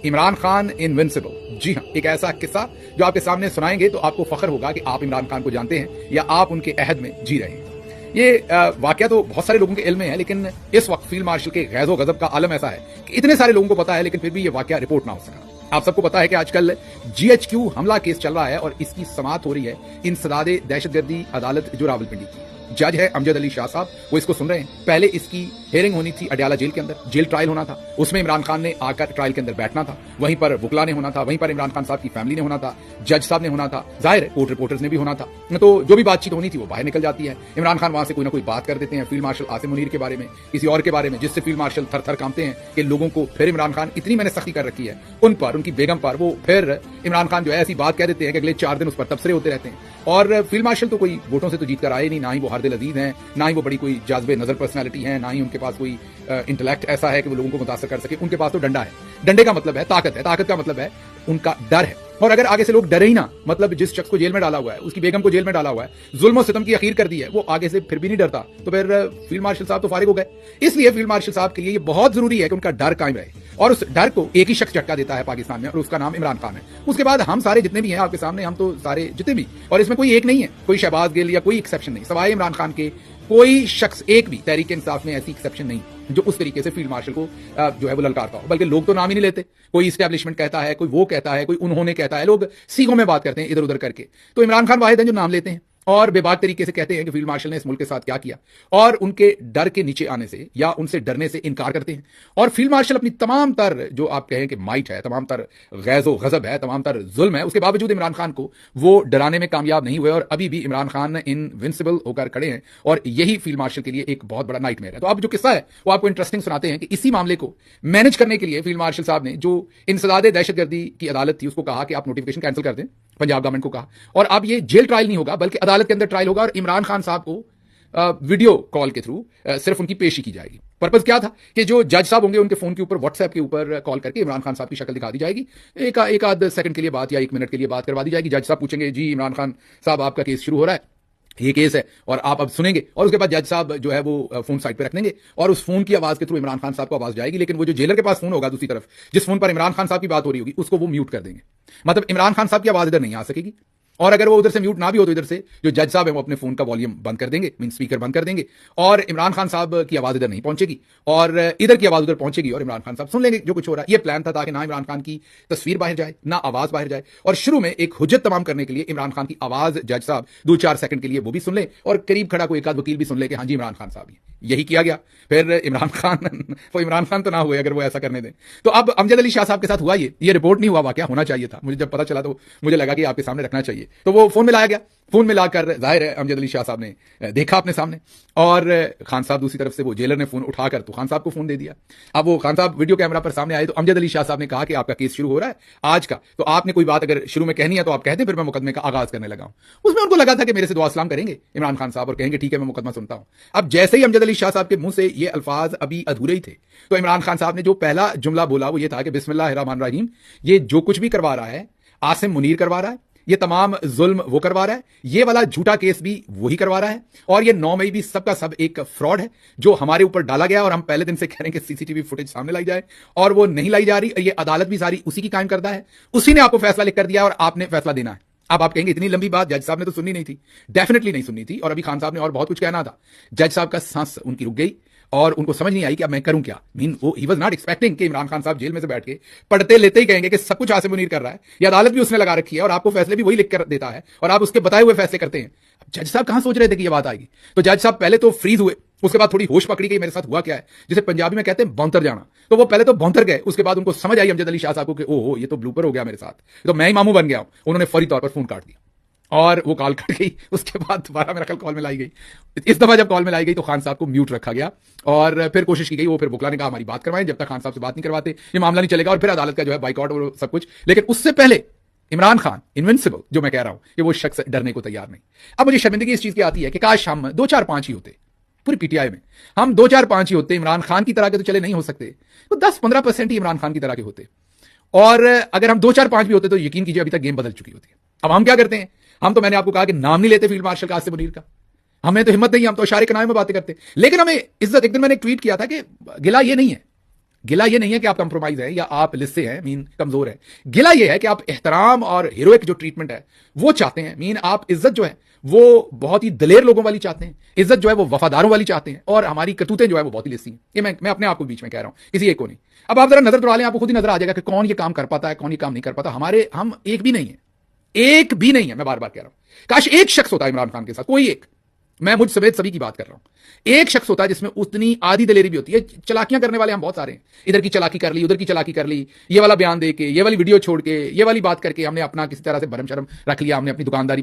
Imran Khan invincible. जी हाँ, एक ऐसा किस्सा जो आपके सामने सुनाएंगे तो आपको फख्र होगा कि आप इमरान खान को जानते हैं या आप उनके अहद में जी रहे हैं। ये वाकया तो बहुत सारे लोगों के इल्म में है, लेकिन इस वक्त फील्ड मार्शल के गैज़ो गजब का आलम ऐसा है कि इतने सारे लोगों को पता है, लेकिन फिर भी ये वाकया रिपोर्ट ना हो सका। आप सबको पता है कि आजकल GHQ हमला केस चल रहा है और इसकी समाअत हो रही है इंसदादे दहशतगर्दी अदालत जो रावलपिंडी की। जज है अमजद अली शाह साहब, वो इसको सुन रहे हैं। पहले इसकी हियरिंग होनी थी अडयाला जेल के अंदर, जेल ट्रायल होना था, उसमें इमरान खान ने आकर ट्रायल के अंदर बैठना था, वहीं पर वुकला ने होना था, वहीं पर इमरान खान साहब की फैमिली ने होना था, जज साहब ने होना था, जाहिर है कोर्ट रिपोर्टर्स ने भी होना था। तो जो भी बातचीत होनी थी वो बाहर निकल जाती है। इमरान खान वहां से कोई ना कोई बात कर देते हैं फील्ड मार्शल आसिम मुनीर के बारे में, किसी और के बारे में, जिससे फील्ड मार्शल थर थर कांपते हैं कि लोगों को फिर इमरान खान इतनी मैंने सख्ती कर रखी है उन पर, उनकी बेगम पर, वो फिर इमरान खान जो है ऐसी बात कह देते हैं कि अगले 4 दिन उस पर तबसरे होते रहते हैं। और फील्ड मार्शल तो कोई वोटों से तो जीत कर आए नहीं, ना ही वो हर दिल अजीज हैं, ना ही वो बड़ी कोई जाज़बे नजर पर्सनालिटी है, ना ही उनके पास कोई इंटेलेक्ट ऐसा है कि वो लोगों को मुतासर कर सके। उनके पास तो डंडा है। डंडे का मतलब है ताकत है, ताकत का मतलब है उनका डर है। और अगर आगे से लोग डरे ही ना, मतलब जिस शख्स को जेल में डाला हुआ है, उसकी बेगम को जेल में डाला हुआ है, जुल्म और सितम की अखीर कर दी है, वो आगे से फिर भी नहीं डरता, तो फिर फील्ड मार्शल साहब तो फारिग हो गए। इसलिए फील्ड मार्शल साहब के लिए ये बहुत जरूरी है कि उनका डर कायम रहे, और उस डर को एक ही शख्स झटका देता है पाकिस्तान में, और उसका नाम इमरान खान है। उसके बाद हम सारे जितने भी हैं आपके सामने, हम तो सारे जितने भी, और इसमें कोई एक नहीं है, कोई शहबाज गिल या कोई एक्सेप्शन नहीं, सवाए इमरान खान के कोई शख्स एक भी तहरीक इंसाफ में ऐसी एक्सेप्शन नहीं जो उस तरीके से फील्ड मार्शल को जो है वो ललकारता हो। बल्कि लोग तो नाम ही नहीं लेते, कोई इस्टेब्लिशमेंट कहता है, कोई वो कहता है, कोई उन्होंने कहता है, लोग सीखों में बात करते हैं इधर उधर करके। तो इमरान खान वाहिद हैं जो नाम लेते हैं और बेबाक तरीके से कहते हैं कि फील्ड मार्शल ने इस मुल्क के साथ क्या किया, और उनके डर के नीचे आने से या उनसे डरने से इनकार करते हैं। और फील्ड मार्शल अपनी तमाम तर जो आप कहें कि माइट है, तमाम तर गैज़ो गजब है, तमाम तर जुल्म है, उसके बावजूद इमरान खान को वो डराने में कामयाब नहीं हुए, और अभी भी इमरान खान इनविंसिबल होकर खड़े हैं। और यही फील्ड मार्शल के लिए एक बहुत बड़ा नाइटमेयर है। तो अब जो किस्सा है वो आपको इंटरेस्टिंग सुनाते हैं कि इसी मामले को मैनेज करने के लिए फील्ड मार्शल साहब ने, जो इंसदादे दहशतगर्दी की अदालत थी, उसको कहा कि आप नोटिफिकेशन कैंसिल कर दें, पंजाब गवर्नमेंट को कहा, और अब ये जेल ट्रायल नहीं होगा बल्कि अदालत के अंदर ट्रायल होगा, और इमरान खान साहब को वीडियो कॉल के थ्रू सिर्फ उनकी पेशी की जाएगी। पर्पज क्या था कि जो जज साहब होंगे उनके फोन के ऊपर, व्हाट्सएप के ऊपर कॉल करके इमरान खान साहब की शक्ल दिखा दी जाएगी, एक आध सेकंड के लिए बात या 1 मिनट के लिए बात करवा दी जाएगी। जज साहब पूछेंगे, जी इमरान खान साहब आपका केस शुरू हो रहा है, ये केस है, और आप अब सुनेंगे, और उसके बाद जज साहब जो है वो फोन साइड पे रख लेंगे, और उस फोन की आवाज के थ्रू इमरान खान साहब को आवाज जाएगी, लेकिन वो जो जेलर के पास फोन होगा दूसरी तरफ, जिस फोन पर इमरान खान साहब की बात हो रही होगी, उसको वो म्यूट कर देंगे। मतलब इमरान खान साहब की आवाज इधर नहीं आ सकेगी, और अगर वो उधर से म्यूट ना भी हो तो इधर से जो जज साहब है वो अपने फोन का वॉल्यूम बंद कर देंगे, मीन स्पीकर बंद कर देंगे, और इमरान खान साहब की आवाज इधर नहीं पहुंचेगी और इधर की आवाज उधर पहुंचेगी, और इमरान खान साहब सुन लेंगे जो कुछ हो रहा है। ये प्लान था ताकि ना इमरान खान की तस्वीर बाहर जाए, ना आवाज बाहर जाए, और शुरू में एक हुज्जत तमाम करने के लिए इमरान खान की आवाज जज साहब 2-4 सेकंड के लिए वो भी सुन ले, और करीब खड़ा कोई एक आध वकील भी सुन ले कि हाँ जी इमरान खान साहब ही। यही किया गया। फिर इमरान खान तो ना हुए अगर वो ऐसा करने दें। तो अब अमजद अली शाह साहब के साथ हुआ ये रिपोर्ट नहीं हुआ, वाकया होना चाहिए था। मुझे जब पता चला तो मुझे लगा कि आपके सामने रखना चाहिए। तो वो फोन में लाया गया, फोन में लाकर जाहिर है अमजद अली शाह साहब ने देखा अपने सामने, और खान साहब दूसरी तरफ से, वो जेलर ने फोन उठाकर तो खान साहब को फोन दे दिया। अब वो खान साहब वीडियो कैमरा पर सामने आए तो अमजद अली शाह साहब ने कहा कि आपका केस शुरू हो रहा है आज का, तो आपने कोई बात अगर शुरू में कहनी है तो आप कहते, फिर मैं मुकदमे का आगाज करने लगा हूं। उसमें उनको लगा था कि मेरे से दुआ सलाम करेंगे इमरान खान साहब और कहेंगे ठीक है मैं मुकदमा सुनता हूं। अब जैसे ही अमजद अली शाह साहब के मुंह से ये अल्फाज अभी अधूरे ही थे, तो इमरान खान साहब ने जो पहला जुमला बोला वो ये था कि बिस्मिल्लाहिर्रहमानिर्रहीम, ये जो कुछ भी करवा रहा है आसिम मुनीर करवा रहा है, ये तमाम जुल्म वो करवा रहा है, ये वाला झूठा केस भी वही करवा रहा है, और ये 9 मई भी सबका सब एक फ्रॉड है जो हमारे ऊपर डाला गया, और हम पहले दिन से कह रहे हैं कि सीसीटीवी फुटेज सामने लाई जाए, और वो नहीं लाई जा रही। ये अदालत भी सारी उसी की कायम करता है, उसी ने आपको फैसला लिख कर दिया और आपने फैसला देना है। अब आप कहेंगे इतनी लंबी बात जज साहब ने तो सुननी नहीं थी। डेफिनेटली नहीं सुननी थी, और अभी खान साहब ने और बहुत कुछ कहना था। जज साहब का सांस उनकी रुक गई और उनको समझ नहीं आई कि अब मैं करूं क्या। मीन वो ही वाज नॉट एक्सपेक्टिंग कि इमरान खान साहब जेल में से बैठ के पढ़ते लेते ही कहेंगे कि सब कुछ आसिम मुनीर कर रहा है, ये अदालत भी उसने लगा रखी है और आपको फैसले भी वही लिख कर देता है और आप उसके बताए हुए फैसले करते हैं। जज साहब कहां सोच रहे थे कि ये बात आएगी। तो जज साहब पहले तो फ्रीज हुए, उसके बाद थोड़ी होश पकड़ी गई, मेरे साथ हुआ क्या है, जिसे पंजाबी में कहते हैं बौंतर जाना। तो वो पहले तो बौंतर गए, उसके बाद उनको समझ आई अमजद अली शाह साहब को कि ओहो ये तो ब्लूपर हो गया मेरे साथ, तो मैं ही मामू बन गया हूं। उन्होंने फौरी तौर पर फोन काट दिया और वो कॉल कट गई। उसके बाद दोबारा मेरा कॉल में लाई गई। इस दफा जब कॉल में लाई गई तो खान साहब को म्यूट रखा गया और फिर कोशिश की गई, वो फिर बुकला ने कहा हमारी बात करवाएं, जब तक खान साहब से बात नहीं करवाते ये मामला नहीं चलेगा, और फिर अदालत का जो है बाइकआउट और सब कुछ। लेकिन उससे पहले इमरान खान इनविंसिबल जो मैं कह रहा हूं कि वो शख्स डरने को तैयार नहीं। अब मुझे शर्मिंदगी इस चीज की आती है कि काश हम 2-4-5 ही होते पूरी पीटीआई में, हम 2-4-5 ही होते, इमरान खान की तरह के तो चले नहीं हो सकते, तो 10-15% ही इमरान खान की तरह के होते। और अगर हम 2-4-5 भी होते तो यकीन कीजिए अभी तक गेम बदल चुकी होती है। अब हम क्या करते हैं, हम तो मैंने आपको कहा कि नाम नहीं लेते फील्ड मार्शल का आसिम मुनीर का, हमें तो हिम्मत नहीं, हम तो इशारे कनाए में बातें करते। लेकिन हमें इज्जत, एक दिन मैंने एक ट्वीट किया था कि गिला ये नहीं है गिला ये नहीं है कि आप कंप्रोमाइज है या आप लिस्से हैं, मीन कमजोर है। गिला ये है कि आप एहतराम और हीरोइक जो ट्रीटमेंट है वो चाहते हैं, मीन आप इज्जत जो है वो बहुत ही दलेर लोगों वाली चाहते हैं, इज्जत जो है वो वफादारों वाली चाहते हैं, और हमारी करतूतें जो है वो बहुत ही लिस्सी हैं। ये मैं अपने आप को बीच में कह रहा हूं, किसी एक को नहीं। अब आप जरा नजर दौड़ा लें, आपको खुद ही नजर आ जाएगा कि कौन ये काम कर पाता है, कौन ये काम नहीं कर पाता। हम एक भी नहीं है, एक भी नहीं है। मैं बार बार कह रहा हूं, काश एक शख्स होता है इमरान खान के साथ, कोई एक, मैं मुझ समेत सभी की बात कर रहा हूं, एक शख्स होता है जिसमें उतनी आधी दलेरी भी होती है। चलाकियां करने वाले हम बहुत सारे हैं, इधर की चलाकी कर ली, उधर की चलाकी कर ली, ये वाला बयान दे के, ये वाली वीडियो छोड़ के, ये वाली बात करके हमने अपना किसी तरह से भरम शर्म रख लिया, हमने अपनी दुकानदारी